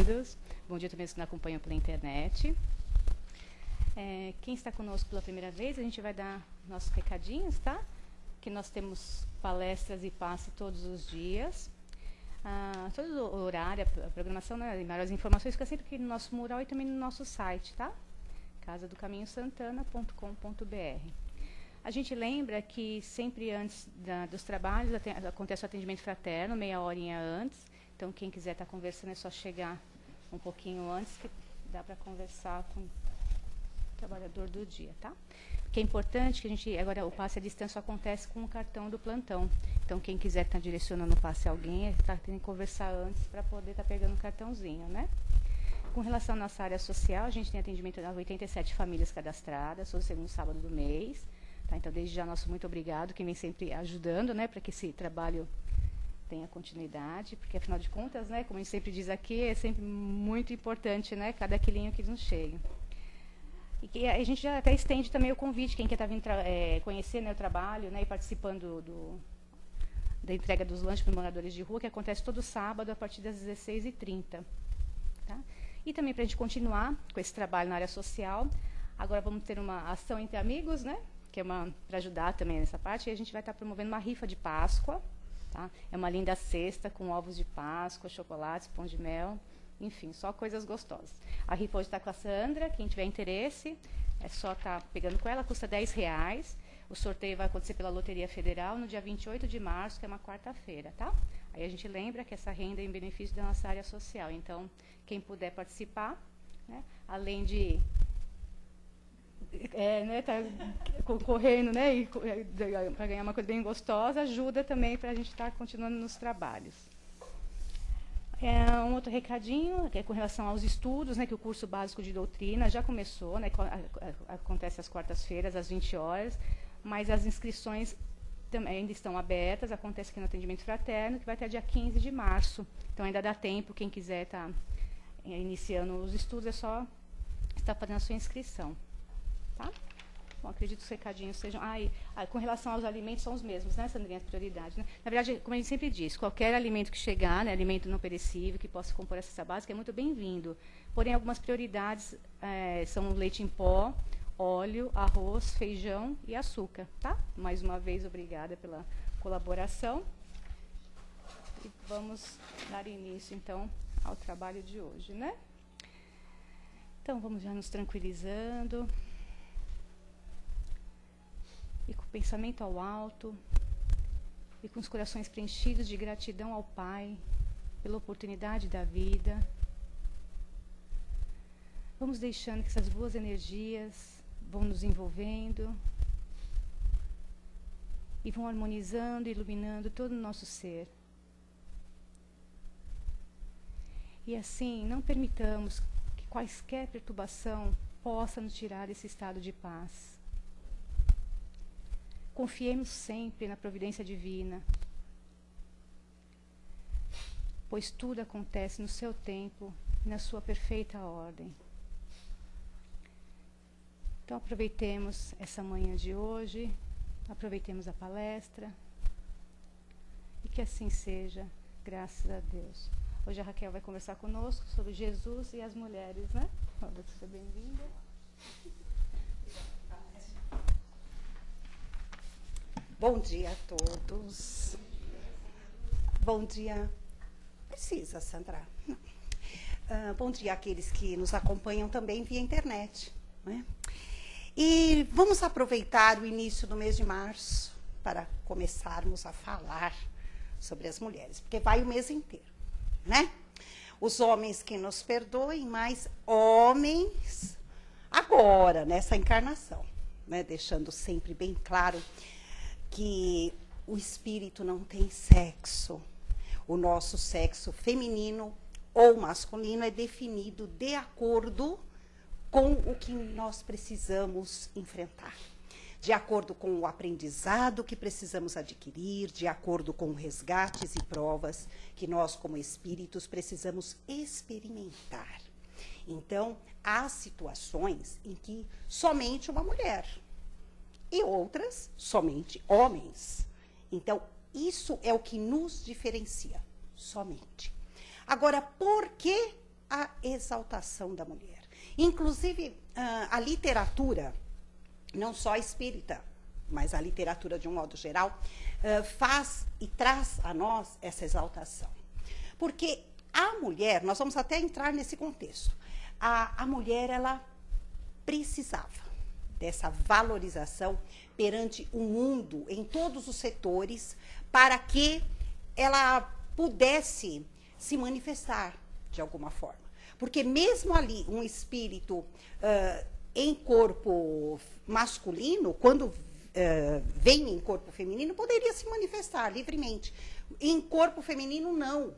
bem-vindos. Bom dia também aos que nos acompanham pela internet. Quem está conosco pela primeira vez, a gente vai dar nossos recadinhos, tá? Que nós temos palestras e passe todos os dias. Todo o horário, a programação, né, e maiores informações fica sempre aqui no nosso mural e também no nosso site, tá? casadocaminhosantana.com.br. A gente lembra que sempre antes dos trabalhos acontece o atendimento fraterno, meia horinha antes. Então, quem quiser estar conversando é só chegar um pouquinho antes, que dá para conversar com o trabalhador do dia, tá? Porque é importante que agora o passe à distância só acontece com o cartão do plantão. Então, quem quiser estar direcionando o passe a alguém, tem que conversar antes para poder estar pegando o cartãozinho, né? Com relação à nossa área social, a gente tem atendimento a 87 famílias cadastradas, todo segundo sábado do mês. Tá? Então, desde já, nosso muito obrigado, quem vem sempre ajudando, né, para que esse trabalho tenha continuidade, porque, afinal de contas, né, como a gente sempre diz aqui, é sempre muito importante, né, cada quilinho que nos chega. E a gente já até estende também o convite, quem quer estar vindo conhecer, né, o trabalho, né, e participando da entrega dos lanches para os moradores de rua, que acontece todo sábado a partir das 16h30. Tá? E também para a gente continuar com esse trabalho na área social, agora vamos ter uma ação entre amigos, né, que é para ajudar também nessa parte, e a gente vai estar promovendo uma rifa de Páscoa. Tá? É uma linda cesta com ovos de Páscoa, chocolates, pão de mel, enfim, só coisas gostosas. A rifa hoje está com a Sandra, quem tiver interesse, é só estar pegando com ela, custa R$10. O sorteio vai acontecer pela Loteria Federal no dia 28 de março, que é uma quarta-feira, tá? Aí a gente lembra que essa renda é em benefício da nossa área social. Então, quem puder participar, né, além de tá concorrendo, né, para ganhar uma coisa bem gostosa, ajuda também para a gente estar continuando nos trabalhos. Um outro recadinho, que é com relação aos estudos, né, que o curso básico de doutrina já começou, né, acontece às quartas-feiras, às 20 horas, mas as inscrições ainda estão abertas, acontece aqui no atendimento fraterno, que vai até dia 15 de março. Então, ainda dá tempo, quem quiser estar iniciando os estudos, é só estar fazendo a sua inscrição. Tá? Bom, acredito que os recadinhos sejam... com relação aos alimentos, são os mesmos, né, Sandrinha, as prioridades, né? Na verdade, como a gente sempre diz, qualquer alimento que chegar, né, alimento não perecível, que possa compor essa básica, é muito bem-vindo. Porém, algumas prioridades são leite em pó, óleo, arroz, feijão e açúcar, tá? Mais uma vez, obrigada pela colaboração. E vamos dar início, então, ao trabalho de hoje, né? Então, vamos já nos tranquilizando. E com o pensamento ao alto, e com os corações preenchidos de gratidão ao Pai, pela oportunidade da vida. Vamos deixando que essas boas energias vão nos envolvendo e vão harmonizando e iluminando todo o nosso ser. E assim, não permitamos que quaisquer perturbação possa nos tirar desse estado de paz. Confiemos sempre na providência divina, pois tudo acontece no seu tempo e na sua perfeita ordem. Então, aproveitemos essa manhã de hoje, aproveitemos a palestra, e que assim seja, graças a Deus. Hoje a Raquel vai conversar conosco sobre Jesus e as mulheres, né? Seja bem-vinda. Bom dia a todos. Bom dia. Precisa, Sandra. Bom dia àqueles que nos acompanham também via internet, né? E vamos aproveitar o início do mês de março para começarmos a falar sobre as mulheres, porque vai o mês inteiro, né? Os homens que nos perdoem, mas homens agora, nessa encarnação, né? Deixando sempre bem claro que o espírito não tem sexo. O nosso sexo feminino ou masculino é definido de acordo com o que nós precisamos enfrentar, de acordo com o aprendizado que precisamos adquirir, de acordo com resgates e provas que nós, como espíritos, precisamos experimentar. Então, há situações em que somente uma mulher e outras somente homens. Então, isso é o que nos diferencia, somente. Agora, por que a exaltação da mulher. Inclusive, a literatura, não só espírita, mas a literatura de um modo geral, faz e traz a nós essa exaltação. Porque a mulher, nós vamos até entrar nesse contexto, a mulher, ela precisava dessa valorização perante o mundo, em todos os setores, para que ela pudesse se manifestar de alguma forma. Porque mesmo ali, um espírito em corpo masculino, quando vem em corpo feminino, poderia se manifestar livremente. Em corpo feminino, não.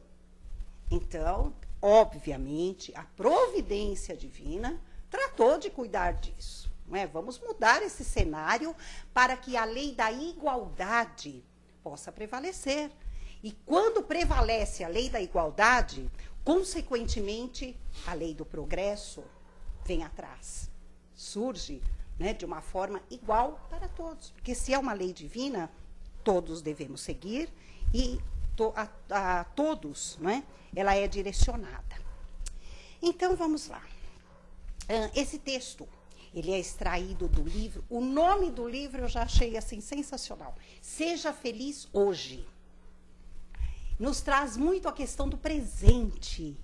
Então, obviamente, a providência divina tratou de cuidar disso. Não é? Vamos mudar esse cenário para que a lei da igualdade possa prevalecer. E quando prevalece a lei da igualdade, consequentemente, a lei do progresso vem atrás. Surge, né, de uma forma igual para todos. Porque se é uma lei divina, todos devemos seguir e a todos, né, ela é direcionada. Então, vamos lá. Esse texto, ele é extraído do livro. O nome do livro eu já achei assim sensacional. Seja Feliz Hoje. Nos traz muito a questão do presente,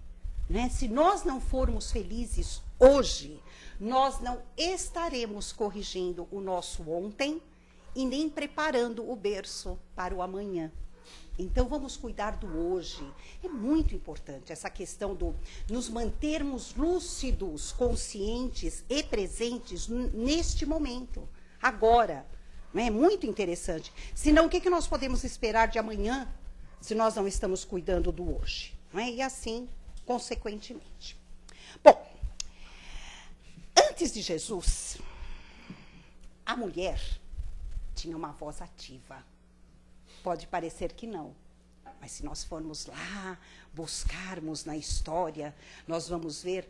né? Se nós não formos felizes hoje, nós não estaremos corrigindo o nosso ontem e nem preparando o berço para o amanhã. Então, vamos cuidar do hoje. É muito importante essa questão do nos mantermos lúcidos, conscientes e presentes neste momento, agora. É muito interessante. Senão, o que nós podemos esperar de amanhã se nós não estamos cuidando do hoje? Não é? E assim, consequentemente. Bom, antes de Jesus, a mulher tinha uma voz ativa. Pode parecer que não, mas se nós formos lá, buscarmos na história, nós vamos ver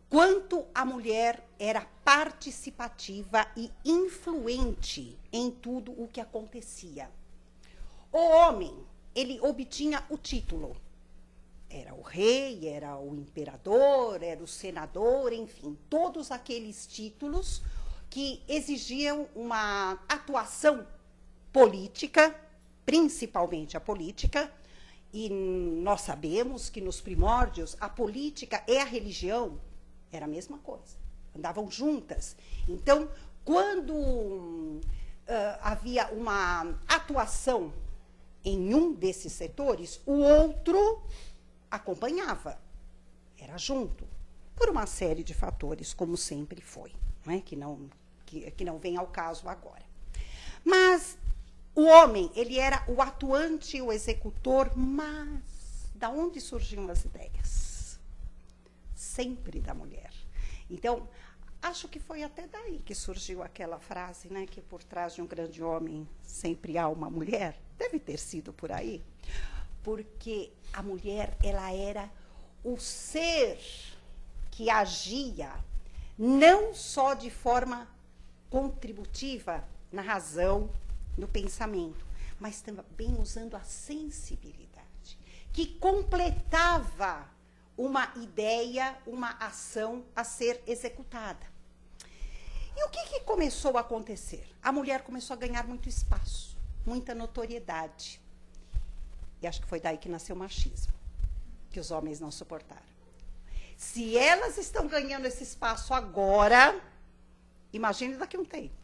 quanto a mulher era participativa e influente em tudo o que acontecia. O homem, ele obtinha o título. Era o rei, era o imperador, era o senador, enfim, todos aqueles títulos que exigiam uma atuação política, principalmente a política, e nós sabemos que nos primórdios a política e a religião era a mesma coisa, andavam juntas. Então, quando havia uma atuação em um desses setores, o outro acompanhava, era junto, por uma série de fatores, como sempre foi, não é? que não vem ao caso agora. Mas o homem, ele era o atuante, o executor, mas da onde surgiam as ideias? Sempre da mulher. Então, acho que foi até daí que surgiu aquela frase, né, que por trás de um grande homem sempre há uma mulher. Deve ter sido por aí. Porque a mulher, ela era o ser que agia não só de forma contributiva na razão, no pensamento, mas também usando a sensibilidade, que completava uma ideia, uma ação a ser executada. E o que começou a acontecer? A mulher começou a ganhar muito espaço, muita notoriedade. E acho que foi daí que nasceu o machismo, que os homens não suportaram. Se elas estão ganhando esse espaço agora, imagine daqui a um tempo.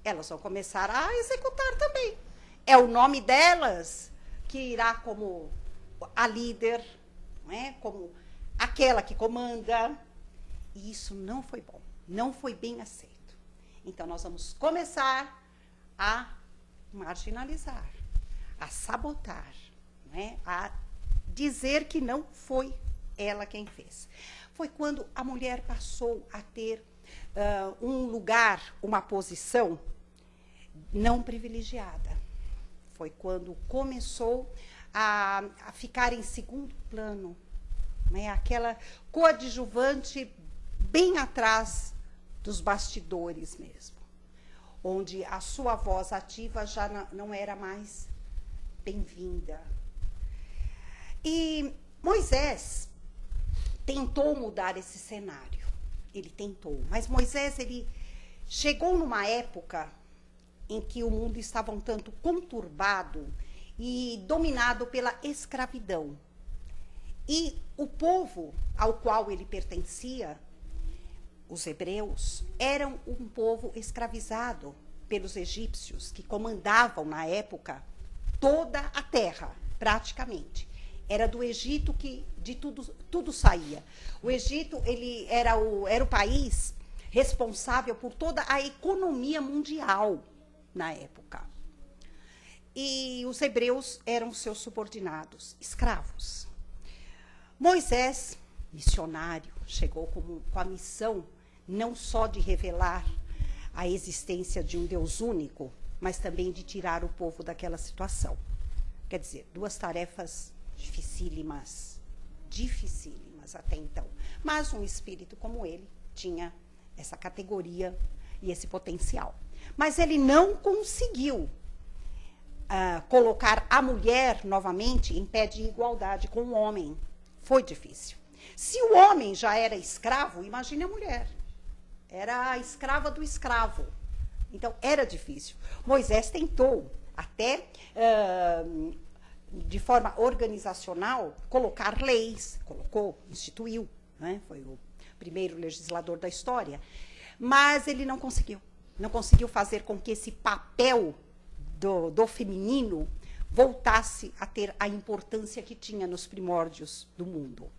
Elas vão começar a executar também. É o nome delas que irá como a líder, não é? Como aquela que comanda. E isso não foi bom, não foi bem aceito. Então, nós vamos começar a marginalizar, a sabotar, não é? A dizer que não foi ela quem fez. Foi quando a mulher passou a ter um lugar, uma posição não privilegiada. Foi quando começou a ficar em segundo plano, né? Aquela coadjuvante bem atrás dos bastidores mesmo, onde a sua voz ativa já não era mais bem-vinda. E Moisés, tentou mudar esse cenário. Ele tentou. Mas Moisés, ele chegou numa época em que o mundo estava um tanto conturbado e dominado pela escravidão. E o povo ao qual ele pertencia, os hebreus, eram um povo escravizado pelos egípcios, que comandavam, na época, toda a terra, praticamente. Era do Egito que de tudo saía. O Egito, ele era o país responsável por toda a economia mundial na época. E os hebreus eram seus subordinados, escravos. Moisés, missionário, chegou com a missão não só de revelar a existência de um Deus único, mas também de tirar o povo daquela situação. Quer dizer, duas tarefas dificílimas até então. Mas um espírito como ele tinha essa categoria e esse potencial. Mas ele não conseguiu colocar a mulher novamente em pé de igualdade com o homem. Foi difícil. Se o homem já era escravo, imagine a mulher. Era a escrava do escravo. Então, era difícil. Moisés tentou, até de forma organizacional, colocar leis. Colocou, instituiu, né? Foi o primeiro legislador da história. Mas ele não conseguiu. Não conseguiu fazer com que esse papel do feminino voltasse a ter a importância que tinha nos primórdios do mundo.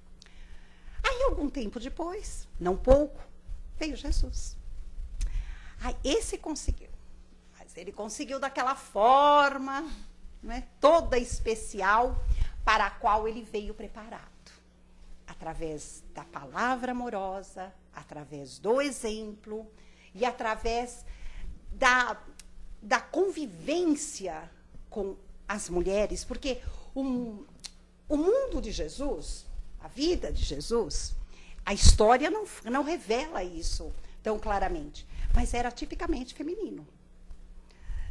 Aí, algum tempo depois, não pouco, veio Jesus. Aí, esse conseguiu. Mas ele conseguiu daquela forma, né, toda especial, para a qual ele veio preparado. Através da palavra amorosa, através do exemplo e através da convivência com as mulheres, porque o mundo de Jesus, a vida de Jesus, a história não revela isso tão claramente, mas era tipicamente feminino.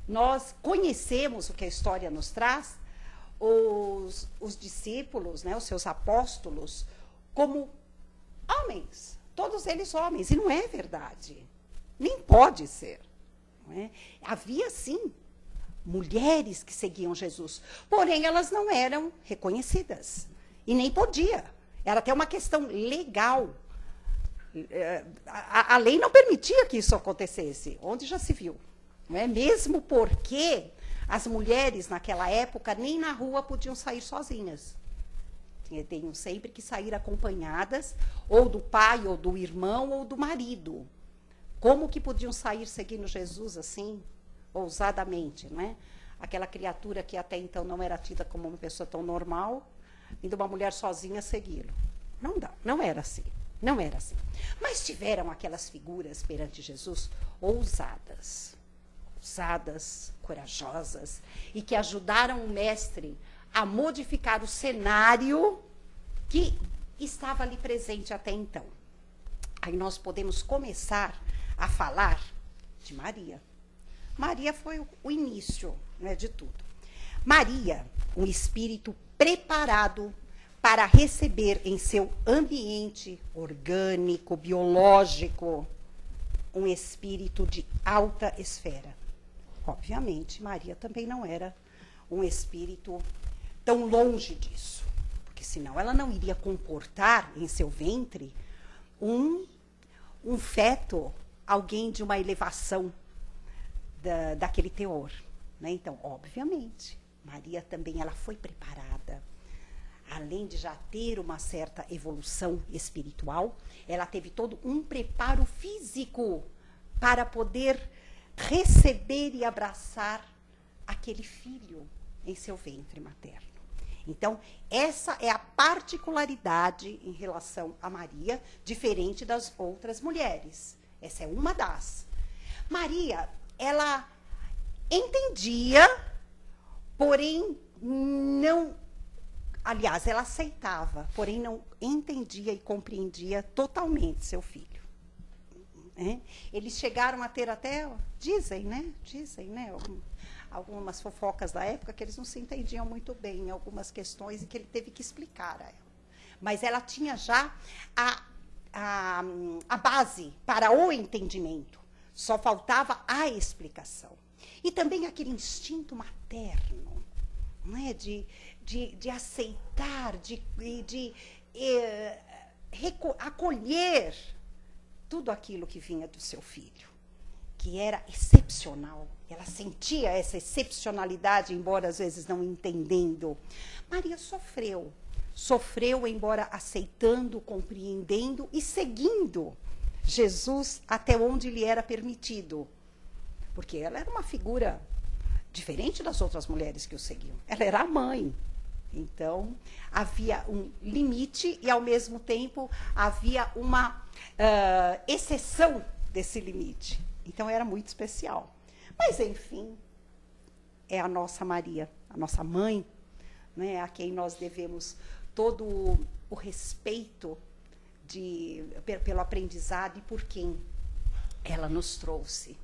Nós conhecemos o que a história nos traz, os discípulos, né, os seus apóstolos, como homens, todos eles homens, e não é verdade, nem pode ser. Não é? Havia, sim, mulheres que seguiam Jesus, porém elas não eram reconhecidas, e nem podia. Era até uma questão legal. A lei não permitia que isso acontecesse, onde já se viu. Não é? Mesmo porque as mulheres, naquela época, nem na rua podiam sair sozinhas. Tinham sempre que sair acompanhadas, ou do pai, ou do irmão, ou do marido. Como que podiam sair seguindo Jesus assim, ousadamente, não é? Aquela criatura que até então não era tida como uma pessoa tão normal, indo uma mulher sozinha segui-lo. Não dá, não era assim, não era assim. Mas tiveram aquelas figuras perante Jesus ousadas, corajosas, e que ajudaram o mestre a modificar o cenário que estava ali presente até então. Aí nós podemos começar a falar de Maria. Maria foi o início, né, de tudo. Maria, um espírito preparado para receber em seu ambiente orgânico, biológico, um espírito de alta esfera. Obviamente, Maria também não era um espírito tão longe disso, porque senão ela não iria comportar em seu ventre um feto, alguém de uma elevação daquele teor, né? Então, obviamente, Maria também ela foi preparada. Além de já ter uma certa evolução espiritual, ela teve todo um preparo físico para poder receber e abraçar aquele filho em seu ventre materno. Então, essa é a particularidade em relação a Maria, diferente das outras mulheres. Essa é uma das. Maria, ela entendia, porém não... Aliás, ela aceitava, porém não entendia e compreendia totalmente seu filho. Eles chegaram a ter até, dizem, né, algumas fofocas da época que eles não se entendiam muito bem em algumas questões e que ele teve que explicar a ela. mas ela tinha já a base para o entendimento. Só faltava a explicação. E também aquele instinto materno, não é? de aceitar, de acolher tudo aquilo que vinha do seu filho, que era excepcional. Ela sentia essa excepcionalidade, embora às vezes não entendendo. Maria sofreu. Sofreu, embora aceitando, compreendendo e seguindo Jesus até onde lhe era permitido. Porque ela era uma figura diferente das outras mulheres que o seguiam. Ela era a mãe. Então, havia um limite e, ao mesmo tempo, havia uma exceção desse limite. Então, era muito especial. Mas, enfim, é a nossa Maria, a nossa mãe, né, a quem nós devemos todo o respeito pelo aprendizado e por quem ela nos trouxe.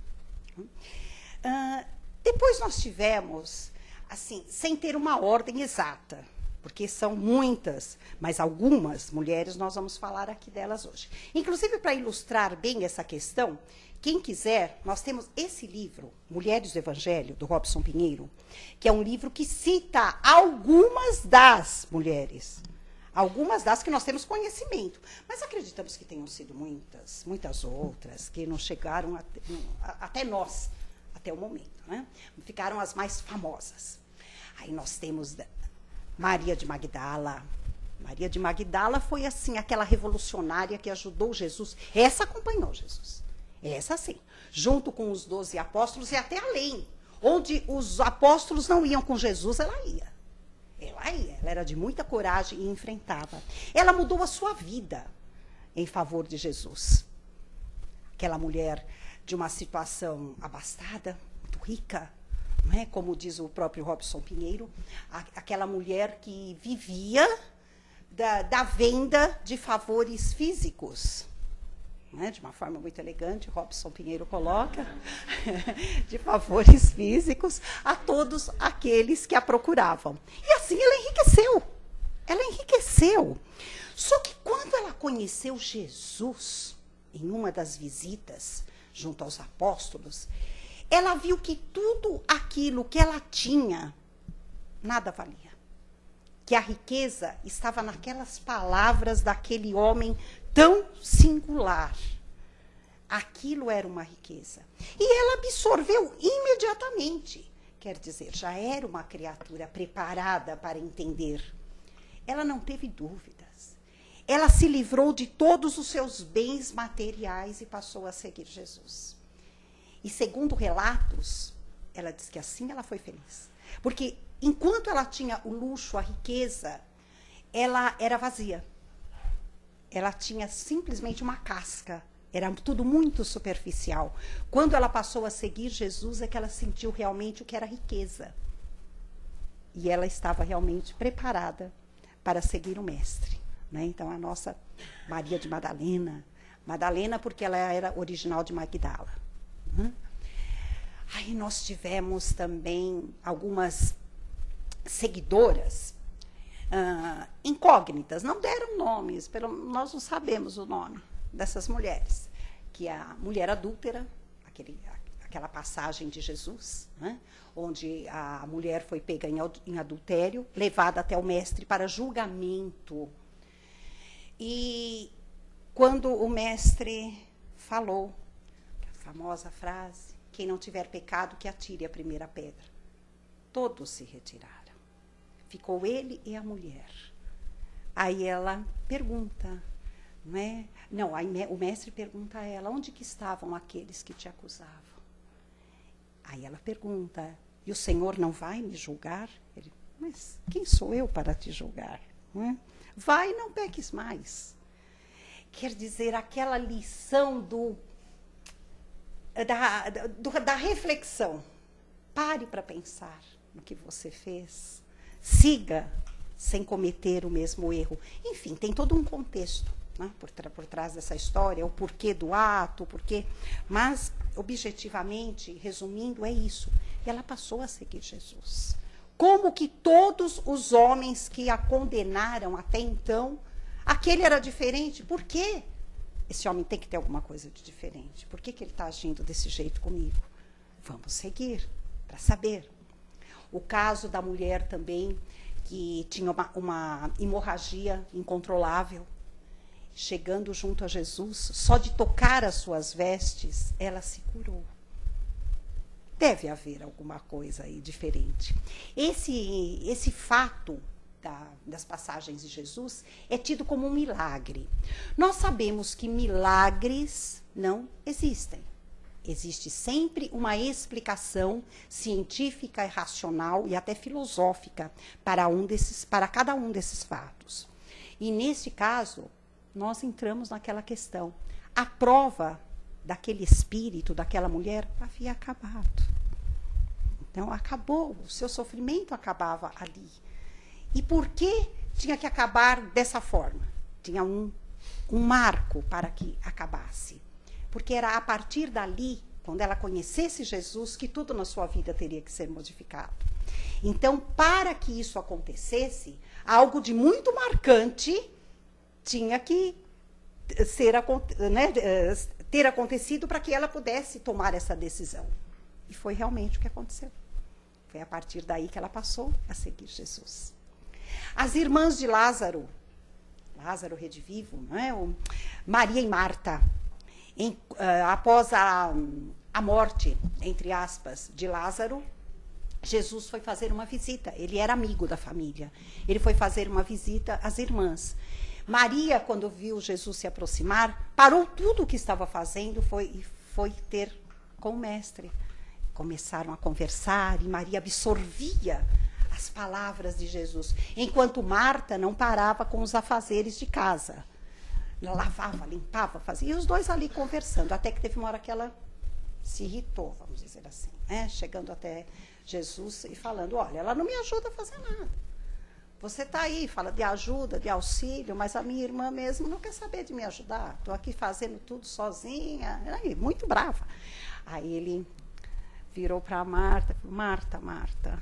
Depois nós tivemos, assim, sem ter uma ordem exata, porque são muitas, mas algumas mulheres nós vamos falar aqui delas hoje. Inclusive, para ilustrar bem essa questão, quem quiser, nós temos esse livro, Mulheres do Evangelho, do Robson Pinheiro, que é um livro que cita algumas das mulheres, algumas das que nós temos conhecimento, mas acreditamos que tenham sido muitas outras, que não chegaram até nós, até o momento, né? Ficaram as mais famosas. Aí nós temos Maria de Magdala. Maria de Magdala foi, assim, aquela revolucionária que ajudou Jesus. Essa acompanhou Jesus. Essa sim, junto com os 12 apóstolos e até além. Onde os apóstolos não iam com Jesus, ela ia. Ela ia, ela era de muita coragem e enfrentava. Ela mudou a sua vida em favor de Jesus. Aquela mulher de uma situação abastada, muito rica, não é? Como diz o próprio Robson Pinheiro, aquela mulher que vivia da venda de favores físicos. Né, de uma forma muito elegante, Robson Pinheiro coloca, de favores físicos a todos aqueles que a procuravam. E assim ela enriqueceu. Ela enriqueceu. Só que quando ela conheceu Jesus, em uma das visitas junto aos apóstolos, ela viu que tudo aquilo que ela tinha, nada valia. Que a riqueza estava naquelas palavras daquele homem tão singular. Aquilo era uma riqueza. E ela absorveu imediatamente. Quer dizer, já era uma criatura preparada para entender. Ela não teve dúvidas. Ela se livrou de todos os seus bens materiais e passou a seguir Jesus. E segundo relatos, ela diz que assim ela foi feliz. Porque enquanto ela tinha o luxo, a riqueza, ela era vazia. Ela tinha simplesmente uma casca. Era tudo muito superficial. Quando ela passou a seguir Jesus, é que ela sentiu realmente o que era riqueza. E ela estava realmente preparada para seguir o Mestre. Né? Então, a nossa Maria de Madalena. Madalena, porque ela era original de Magdala. Aí nós tivemos também algumas seguidoras incógnitas, não deram nomes, nós não sabemos o nome dessas mulheres, que a mulher adúltera, aquela passagem de Jesus, né, onde a mulher foi pega em adultério, levada até o Mestre para julgamento. E quando o Mestre falou, a famosa frase, quem não tiver pecado, que atire a primeira pedra. Todos se retiraram. Ficou ele e a mulher. Aí ela pergunta, não é? Não, aí o Mestre pergunta a ela, onde que estavam aqueles que te acusavam? Aí ela pergunta, e o Senhor não vai me julgar? Ele, mas quem sou eu para te julgar? Não é? Vai e não peques mais. Quer dizer, aquela lição da reflexão. Pare para pensar no que você fez. Siga sem cometer o mesmo erro. Enfim, tem todo um contexto, né, por trás dessa história, o porquê do ato, o porquê. Mas, objetivamente, resumindo, é isso. E ela passou a seguir Jesus. Como que todos os homens que a condenaram até então Aquele era diferente. Por quê? Esse homem tem que ter alguma coisa de diferente. Por que ele está agindo desse jeito comigo? Vamos seguir para saber. O caso da mulher também, que tinha uma hemorragia incontrolável, chegando junto a Jesus, só de tocar as suas vestes, ela se curou. Deve haver alguma coisa aí diferente. Esse fato das passagens de Jesus é tido como um milagre. Nós sabemos que milagres não existem. Existe sempre uma explicação científica e racional e até filosófica para cada um desses fatos. E, nesse caso, nós entramos naquela questão. A prova daquele espírito, daquela mulher, havia acabado. Então, acabou. O seu sofrimento acabava ali. E por que tinha que acabar dessa forma? Tinha um marco para que acabasse. Porque era a partir dali, quando ela conhecesse Jesus, que tudo na sua vida teria que ser modificado. Então, para que isso acontecesse, algo de muito marcante tinha que ter acontecido para que ela pudesse tomar essa decisão. E foi realmente o que aconteceu. Foi a partir daí que ela passou a seguir Jesus. As irmãs de Lázaro, redivivo, não é? Maria e Marta, após a morte, entre aspas, de Lázaro, Jesus foi fazer uma visita. Ele era amigo da família. Ele foi fazer uma visita às irmãs. Maria, quando viu Jesus se aproximar, parou tudo o que estava fazendo e foi ter com o mestre. Começaram a conversar e Maria absorvia as palavras de Jesus, enquanto Marta não parava com os afazeres de casa. Ela lavava, limpava, fazia. E os dois ali conversando, até que teve uma hora que ela se irritou, vamos dizer assim, né? Chegando até Jesus e falando, olha, ela não me ajuda a fazer nada. Você está aí, fala de ajuda, de auxílio, mas a minha irmã mesmo não quer saber de me ajudar. Estou aqui fazendo tudo sozinha. Aí, muito brava. Aí ele virou para Marta, Marta,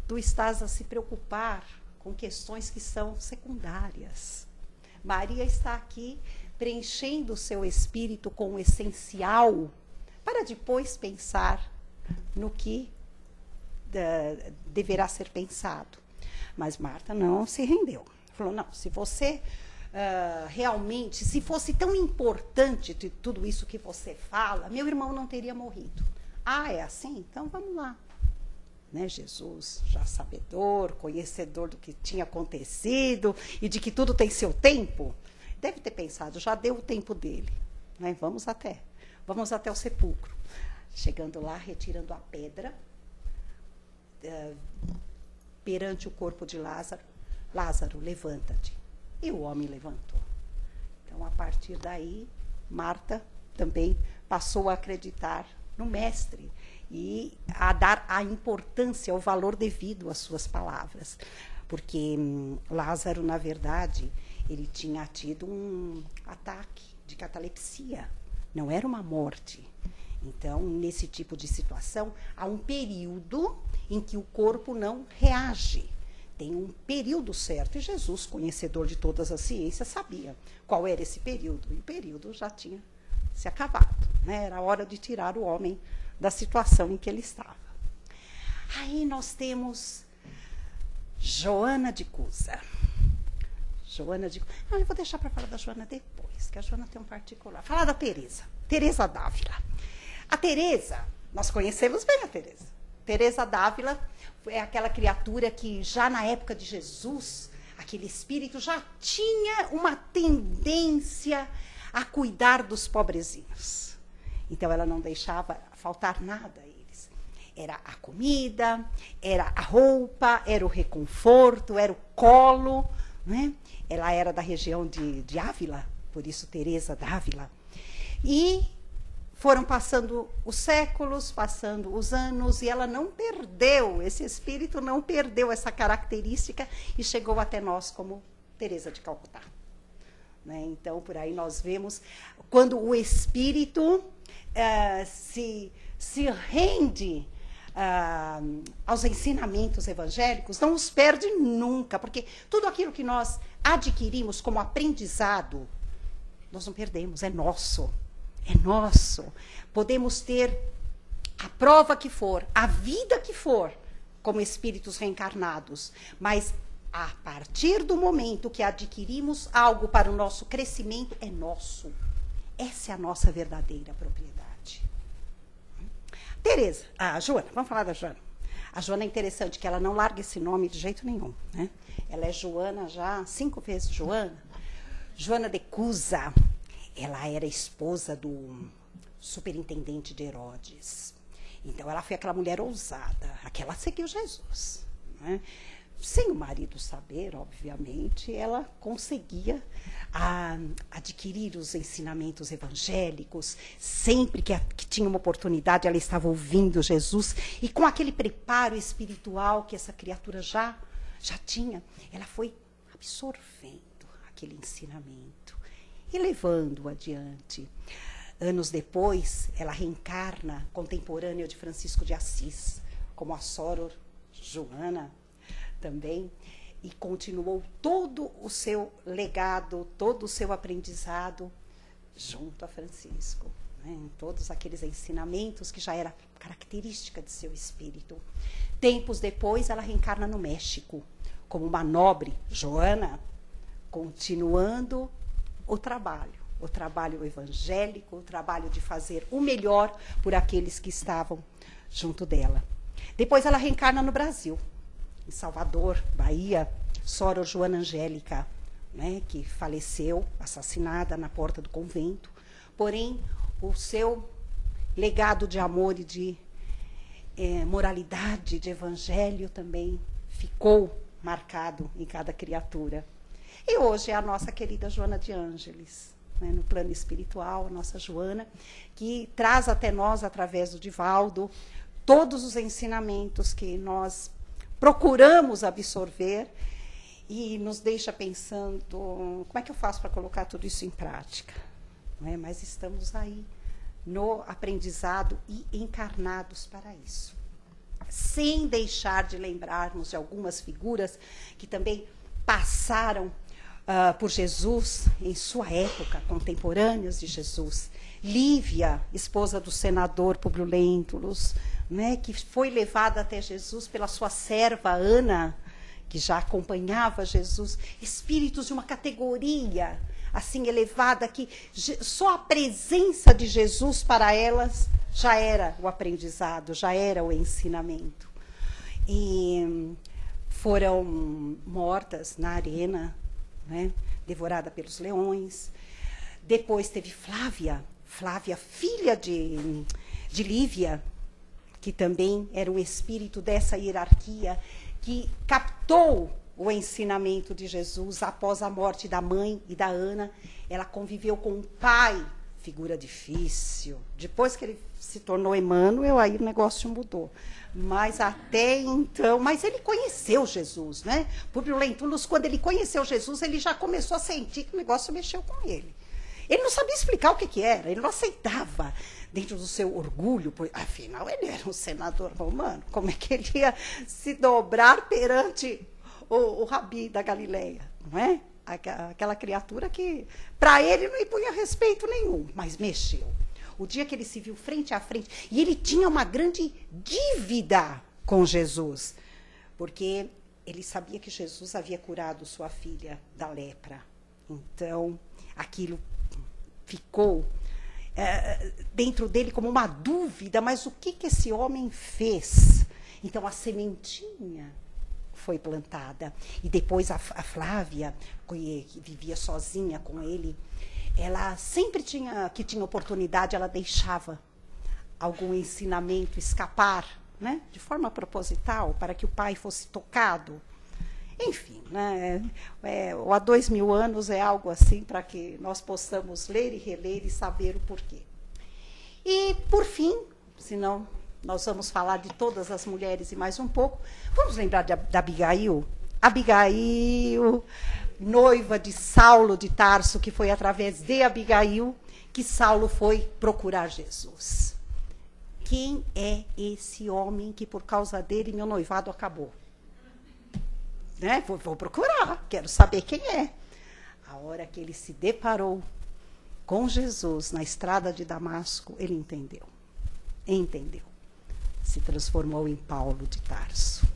tu estás a se preocupar com questões que são secundárias. Maria está aqui preenchendo o seu espírito com o essencial para depois pensar no que deverá ser pensado. Mas Marta não se rendeu. Falou, não, se você realmente, se fosse tão importante tudo isso que você fala, meu irmão não teria morrido. Ah, é assim? Então vamos lá. Né, Jesus, já sabedor, conhecedor do que tinha acontecido e de que tudo tem seu tempo, deve ter pensado, já deu o tempo dele. Né, vamos até o sepulcro. Chegando lá, retirando a pedra, perante o corpo de Lázaro, Lázaro, levanta-te. E o homem levantou. Então, a partir daí, Marta também passou a acreditar no mestre e a dar a importância, o valor devido às suas palavras. Porque Lázaro, na verdade, ele tinha tido um ataque de catalepsia, não era uma morte. Então, nesse tipo de situação, há um período em que o corpo não reage. Tem um período certo, e Jesus, conhecedor de todas as ciências, sabia qual era esse período. E o período já tinha se acabado, né? Era hora de tirar o homem da situação em que ele estava. Aí nós temos Joana de Cusa. Eu vou deixar para falar da Joana depois, que a Joana tem um particular. Falar da Teresa d'Ávila. A Teresa, nós conhecemos bem a Teresa. Teresa d'Ávila é aquela criatura que já na época de Jesus, aquele espírito já tinha uma tendência a cuidar dos pobrezinhos. Então, ela não deixava faltar nada a eles. Era a comida, era a roupa, era o reconforto, era o colo. Né? Ela era da região de Ávila, por isso Teresa d'Ávila. E foram passando os séculos, passando os anos, e ela não perdeu, esse espírito não perdeu essa característica e chegou até nós como Teresa de Calcutá. Né? Então, por aí nós vemos, quando o espírito se rende aos ensinamentos evangélicos, não os perde nunca, porque tudo aquilo que nós adquirimos como aprendizado, nós não perdemos, é nosso. É nosso. Podemos ter a prova que for, a vida que for, como espíritos reencarnados, mas a partir do momento que adquirimos algo para o nosso crescimento, é nosso. Essa é a nossa verdadeira propriedade. Tereza, a Joana, vamos falar da Joana. A Joana é interessante, que ela não larga esse nome de jeito nenhum, né? Ela é Joana já 5 vezes Joana. Joana de Cusa, ela era esposa do superintendente de Herodes. Então, ela foi aquela mulher ousada, aquela seguiu Jesus, né? Sem o marido saber, obviamente, ela conseguia adquirir os ensinamentos evangélicos. Sempre que tinha uma oportunidade, ela estava ouvindo Jesus. E com aquele preparo espiritual que essa criatura já tinha, ela foi absorvendo aquele ensinamento e levando-o adiante. Anos depois, ela reencarna contemporânea de Francisco de Assis, como a Soror Joana também, e continuou todo o seu legado, todo o seu aprendizado junto a Francisco, né? Em todos aqueles ensinamentos que já era característica de seu espírito. Tempos depois, ela reencarna no México, como uma nobre Joana, continuando o trabalho evangélico, o trabalho de fazer o melhor por aqueles que estavam junto dela. Depois ela reencarna no Brasil, em Salvador, Bahia, Soror Joana Angélica, né, que faleceu, assassinada na porta do convento. Porém, o seu legado de amor e de moralidade, de evangelho também ficou marcado em cada criatura. E hoje é a nossa querida Joana de Ângeles, né, no plano espiritual, a nossa Joana, que traz até nós, através do Divaldo, todos os ensinamentos que nós procuramos absorver e nos deixa pensando, como é que eu faço para colocar tudo isso em prática? Não é? Mas estamos aí no aprendizado e encarnados para isso. Sem deixar de lembrarmos de algumas figuras que também passaram por Jesus em sua época, contemporâneas de Jesus. Lívia, esposa do senador Publio Lentulus, né, que foi levada até Jesus pela sua serva Ana, que já acompanhava Jesus. Espíritos de uma categoria assim elevada, que só a presença de Jesus para elas já era o aprendizado, já era o ensinamento. E foram mortas na arena, né, devorada pelos leões. Depois teve Flávia, filha de Lívia, que também era um espírito dessa hierarquia, que captou o ensinamento de Jesus após a morte da mãe e da Ana. Ela conviveu com o pai, figura difícil. Depois que ele se tornou Emmanuel, aí o negócio mudou. Mas até então, mas ele conheceu Jesus, né? Publio Lentulus, quando ele conheceu Jesus, ele já começou a sentir que o negócio mexeu com ele. Ele não sabia explicar o que era, ele não aceitava, dentro do seu orgulho, pois, afinal, ele era um senador romano. Como é que ele ia se dobrar perante o Rabi da Galileia, não é? Aquela criatura que, para ele, não impunha respeito nenhum, mas mexeu. O dia que ele se viu frente a frente, e ele tinha uma grande dívida com Jesus, porque ele sabia que Jesus havia curado sua filha da lepra. Então, aquilo ficou dentro dele como uma dúvida, mas o que esse homem fez? Então, a sementinha foi plantada. E depois a Flávia, que vivia sozinha com ele, ela sempre que tinha oportunidade, ela deixava algum ensinamento escapar, né, de forma proposital, para que o pai fosse tocado. Enfim, né, há 2000 anos é algo assim para que nós possamos ler e reler e saber o porquê. E, por fim, senão nós vamos falar de todas as mulheres e mais um pouco, vamos lembrar da Abigail? Abigail, noiva de Saulo de Tarso, que foi através de Abigail que Saulo foi procurar Jesus. Quem é esse homem que, por causa dele, meu noivado acabou? né? Vou procurar, quero saber quem é. A hora que ele se deparou com Jesus na estrada de Damasco, ele entendeu. Entendeu. Se transformou em Paulo de Tarso.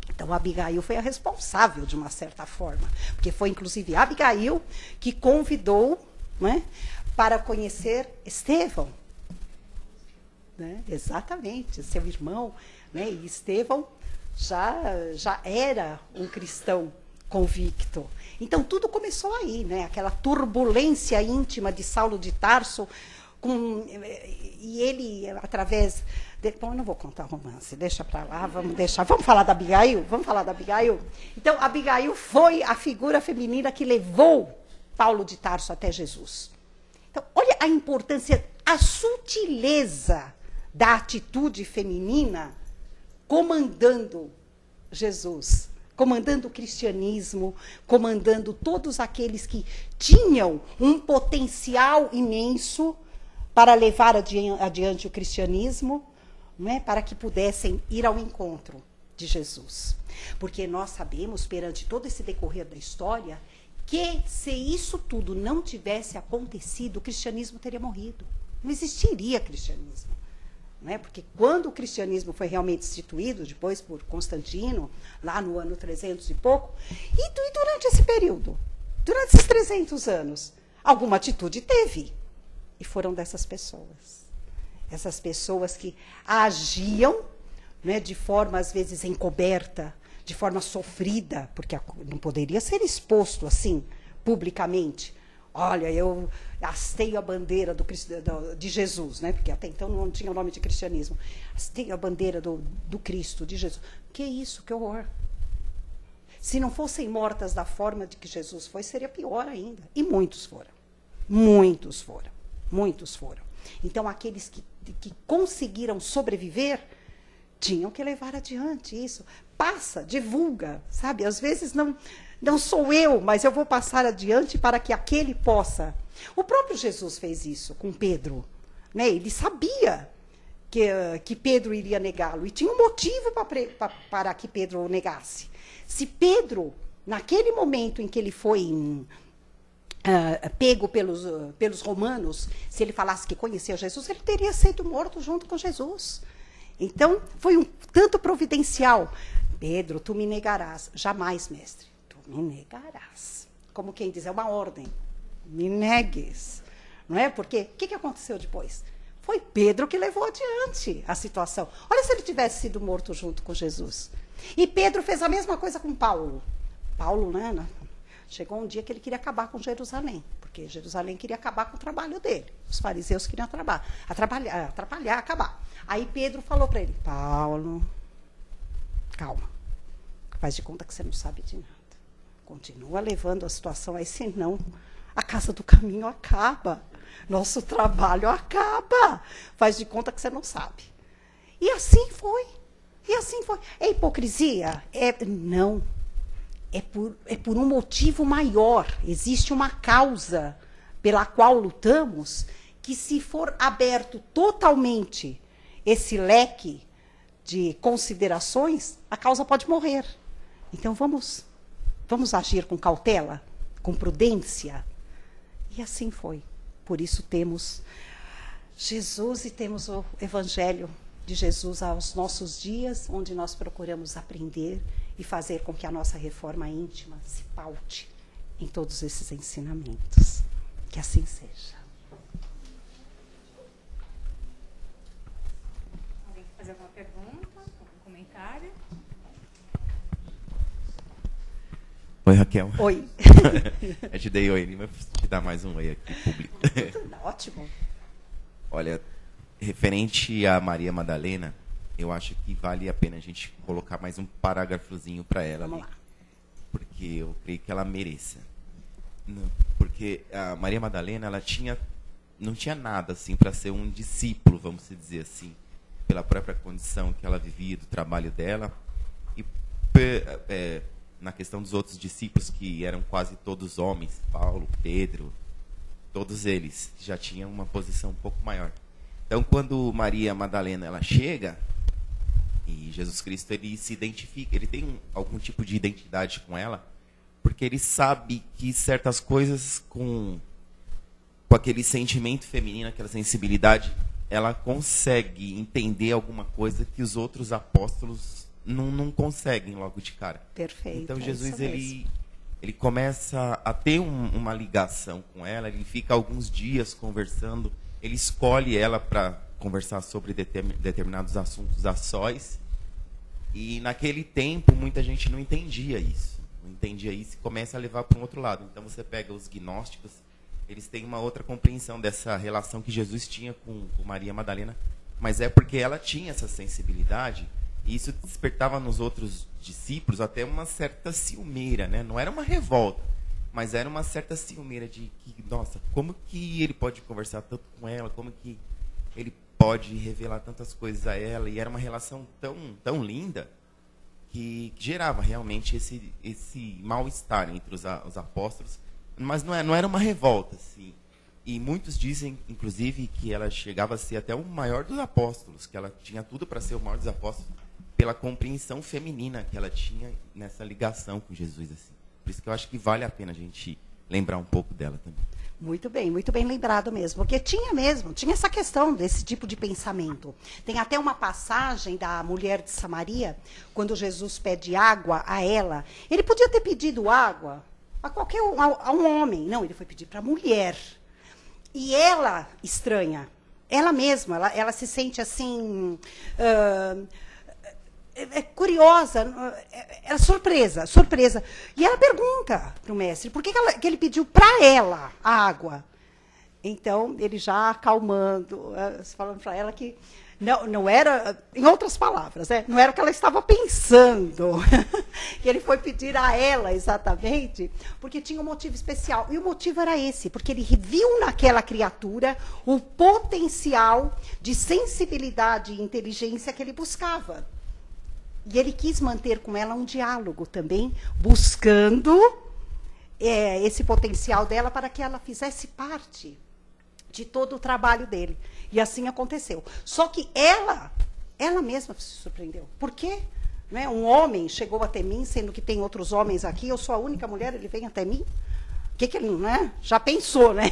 Então, Abigail foi a responsável, de uma certa forma, porque foi, inclusive, Abigail que convidou, né, para conhecer Estevão. Né? Exatamente, seu irmão. Né? E Estevão já era um cristão convicto. Então, tudo começou aí, né? Aquela turbulência íntima de Saulo de Tarso, e ele, através... Bom, eu não vou contar romance, deixa para lá, vamos falar da Abigail? Vamos falar da Abigail? Então, Abigail foi a figura feminina que levou Paulo de Tarso até Jesus. Então, olha a importância, a sutileza da atitude feminina comandando Jesus, comandando o cristianismo, comandando todos aqueles que tinham um potencial imenso para levar adiante o cristianismo, não é? Para que pudessem ir ao encontro de Jesus. Porque nós sabemos, perante todo esse decorrer da história, que se isso tudo não tivesse acontecido, o cristianismo teria morrido. Não existiria cristianismo. Não é? Porque quando o cristianismo foi realmente instituído, depois por Constantino, lá no ano 300 e pouco, e durante esse período, durante esses 300 anos, alguma atitude teve. E foram dessas pessoas. Essas pessoas que agiam, né, de forma, às vezes, encoberta, de forma sofrida, porque não poderia ser exposto assim, publicamente. Olha, eu hastei a bandeira de Jesus, né? Porque até então não tinha o nome de cristianismo. Hastei a bandeira do Cristo, de Jesus. Que isso, que horror. Se não fossem mortas da forma de que Jesus foi, seria pior ainda. E muitos foram. Muitos foram. Muitos foram. Então, aqueles que conseguiram sobreviver, tinham que levar adiante isso. Passa, divulga, sabe? Às vezes não sou eu, mas eu vou passar adiante para que aquele possa. O próprio Jesus fez isso com Pedro. Né? Ele sabia que Pedro iria negá-lo e tinha um motivo para que Pedro o negasse. Se Pedro, naquele momento em que ele foi pego pelos romanos, se ele falasse que conhecia Jesus, ele teria sido morto junto com Jesus. Então, foi um tanto providencial. Pedro, tu me negarás. Jamais, mestre. Tu me negarás. Como quem diz, é uma ordem. Me negues. Não é? Porque, o que aconteceu depois? Foi Pedro que levou adiante a situação. Olha se ele tivesse sido morto junto com Jesus. E Pedro fez a mesma coisa com Paulo. Paulo, né? Chegou um dia que ele queria acabar com Jerusalém, porque Jerusalém queria acabar com o trabalho dele. Os fariseus queriam atrapalhar, acabar. Aí Pedro falou para ele, Paulo, calma, faz de conta que você não sabe de nada. Continua levando a situação aí, senão a casa do caminho acaba. Nosso trabalho acaba. Faz de conta que você não sabe. E assim foi. E assim foi. É hipocrisia? Não. É por um motivo maior. Existe uma causa pela qual lutamos, que se for aberto totalmente esse leque de considerações, a causa pode morrer. Então vamos agir com cautela, com prudência. E assim foi. Por isso temos Jesus e temos o Evangelho de Jesus aos nossos dias, onde nós procuramos aprender e fazer com que a nossa reforma íntima se paute em todos esses ensinamentos. Que assim seja. Alguém quer fazer alguma pergunta, algum comentário? Oi, Raquel. Oi. Eu te dei oi, mas te dar mais um oi aqui público. Ótimo. Olha, referente a Maria Madalena, eu acho que vale a pena a gente colocar mais um parágrafozinho para ela. Vamos ali, lá. porque eu creio que ela mereça. Porque a Maria Madalena, ela não tinha nada assim para ser um discípulo, vamos dizer assim, pela própria condição que ela vivia, do trabalho dela, e na questão dos outros discípulos, que eram quase todos homens, Paulo, Pedro, todos eles já tinham uma posição um pouco maior. Então, quando Maria Madalena ela chega, E Jesus Cristo, ele se identifica, ele tem algum tipo de identidade com ela, porque ele sabe que certas coisas com aquele sentimento feminino, aquela sensibilidade, ela consegue entender alguma coisa que os outros apóstolos não conseguem logo de cara. Perfeito. Então Jesus, ele começa a ter uma ligação com ela, ele fica alguns dias conversando, ele escolhe ela para conversar sobre determinados assuntos a sós, e naquele tempo muita gente não entendia isso. Não entendia isso e começa a levar para um outro lado. Então você pega os gnósticos, eles têm uma outra compreensão dessa relação que Jesus tinha com Maria Madalena, mas é porque ela tinha essa sensibilidade, e isso despertava nos outros discípulos até uma certa ciumeira, né? Não era uma revolta, mas era uma certa ciumeira de que, nossa, como que ele pode conversar tanto com ela, como que ele pode revelar tantas coisas a ela, e era uma relação tão linda que gerava realmente esse mal-estar entre os apóstolos, mas não era uma revolta, assim. E muitos dizem, inclusive, que ela chegava a ser até o maior dos apóstolos, que ela tinha tudo para ser o maior dos apóstolos, pela compreensão feminina que ela tinha nessa ligação com Jesus, assim. Por isso que eu acho que vale a pena a gente lembrar um pouco dela também. Muito bem lembrado mesmo, porque tinha essa questão desse tipo de pensamento. Tem até uma passagem da mulher de Samaria, quando Jesus pede água a ela. Ele podia ter pedido água a um homem, não, ele foi pedir para a mulher. E ela, estranha, ela mesma, ela se sente assim, curiosa, era surpresa. E ela pergunta para o mestre, por que ele pediu para ela a água? Então, ele já acalmando, falando para ela que não era, em outras palavras, não era o que ela estava pensando. E ele foi pedir a ela exatamente, porque tinha um motivo especial. E o motivo era esse, porque ele viu naquela criatura o potencial de sensibilidade e inteligência que ele buscava. E ele quis manter com ela um diálogo também, buscando esse potencial dela para que ela fizesse parte de todo o trabalho dele. E assim aconteceu. Só que ela mesma se surpreendeu. Por quê? Né? Um homem chegou até mim, sendo que tem outros homens aqui, eu sou a única mulher, ele vem até mim? O que ele, né? Já pensou, né?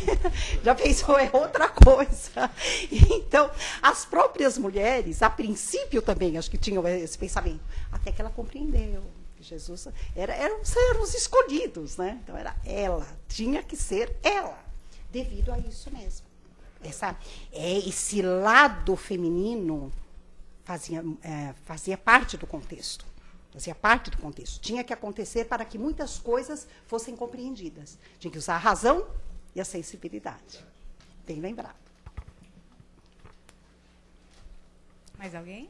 Já pensou, é outra coisa. Então, as próprias mulheres, a princípio também, acho que tinham esse pensamento, até que ela compreendeu. Jesus eram os escolhidos, né? Então, era ela, tinha que ser ela, devido a isso mesmo. Esse lado feminino fazia parte do contexto. Tinha que acontecer para que muitas coisas fossem compreendidas. Tinha que usar a razão e a sensibilidade. Bem lembrado. Mais alguém?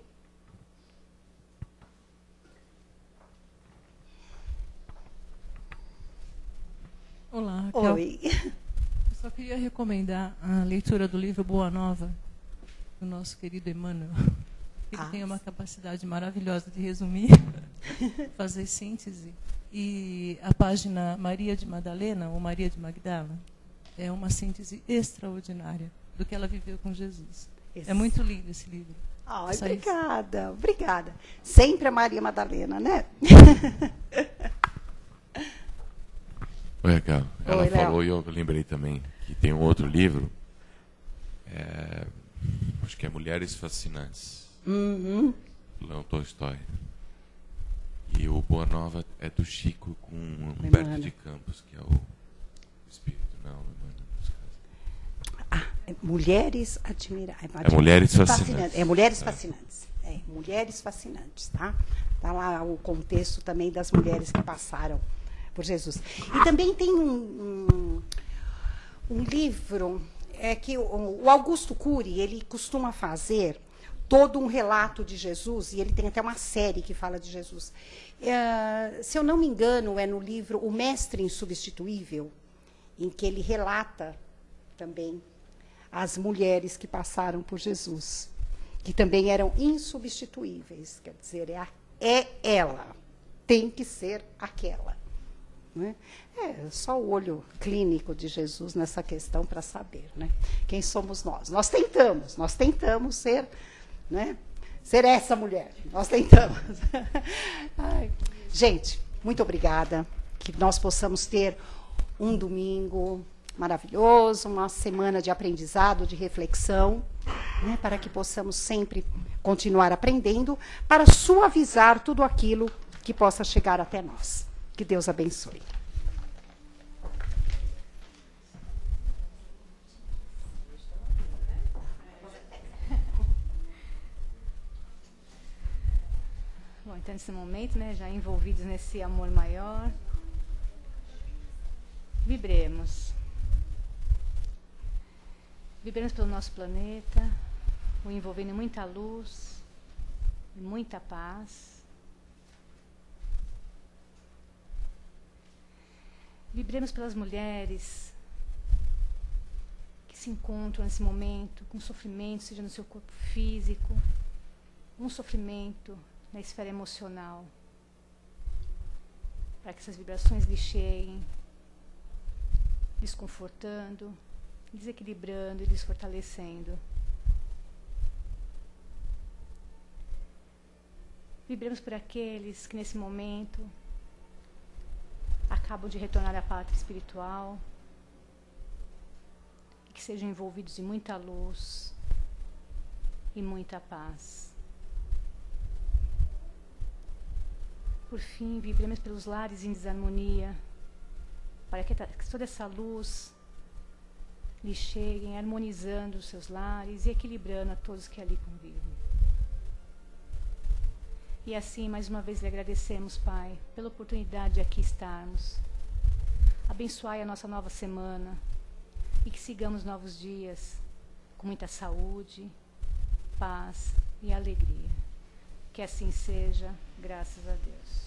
Olá, Raquel. Oi. Eu só queria recomendar a leitura do livro Boa Nova, do nosso querido Emmanuel. Ele tem uma capacidade maravilhosa de resumir, fazer síntese. E a página Maria de Madalena, ou Maria de Magdala, é uma síntese extraordinária do que ela viveu com Jesus. É muito lindo esse livro. Ai, obrigada. Sempre a Maria Madalena, né? Oi, Raquel. Ela Oi, falou e eu lembrei também que tem um outro livro, acho que é Mulheres Fascinantes, Leon Tolstói. E o Boa Nova é do Chico com Humberto de Campos, que é o espírito, não, Mulheres admiráveis. Mulheres Fascinantes. Mulheres Fascinantes. Mulheres Fascinantes, tá? Está lá o contexto também das mulheres que passaram por Jesus. E também tem um livro que o Augusto Cury, ele costuma fazer todo um relato de Jesus, e ele tem até uma série que fala de Jesus. Se eu não me engano, é no livro O Mestre Insubstituível, em que ele relata também as mulheres que passaram por Jesus, que também eram insubstituíveis. Quer dizer, é ela, tem que ser aquela. Né? Só o olho clínico de Jesus nessa questão para saber, né? Quem somos nós. Nós tentamos ser, né, ser essa mulher. Nós tentamos. Ai. Gente, muito obrigada. Que nós possamos ter um domingo maravilhoso, uma semana de aprendizado, de reflexão, né, para que possamos sempre continuar aprendendo, para suavizar tudo aquilo que possa chegar até nós. Que Deus abençoe. Bom, então nesse momento, né, já envolvidos nesse amor maior, vibremos. Vibremos pelo nosso planeta, o envolvendo em muita luz, em muita paz. Vibremos pelas mulheres que se encontram nesse momento com sofrimento, seja no seu corpo físico, um sofrimento na esfera emocional, para que essas vibrações lhe cheguem, desconfortando, desequilibrando e desfortalecendo. Vibremos por aqueles que nesse momento acabam de retornar à pátria espiritual e que sejam envolvidos em muita luz e muita paz. Por fim, vibremos pelos lares em desarmonia, para que toda essa luz lhe cheguem, harmonizando os seus lares e equilibrando a todos que ali convivem. E assim, mais uma vez, lhe agradecemos, Pai, pela oportunidade de aqui estarmos. Abençoai a nossa nova semana e que sigamos novos dias com muita saúde, paz e alegria. Que assim seja, graças a Deus.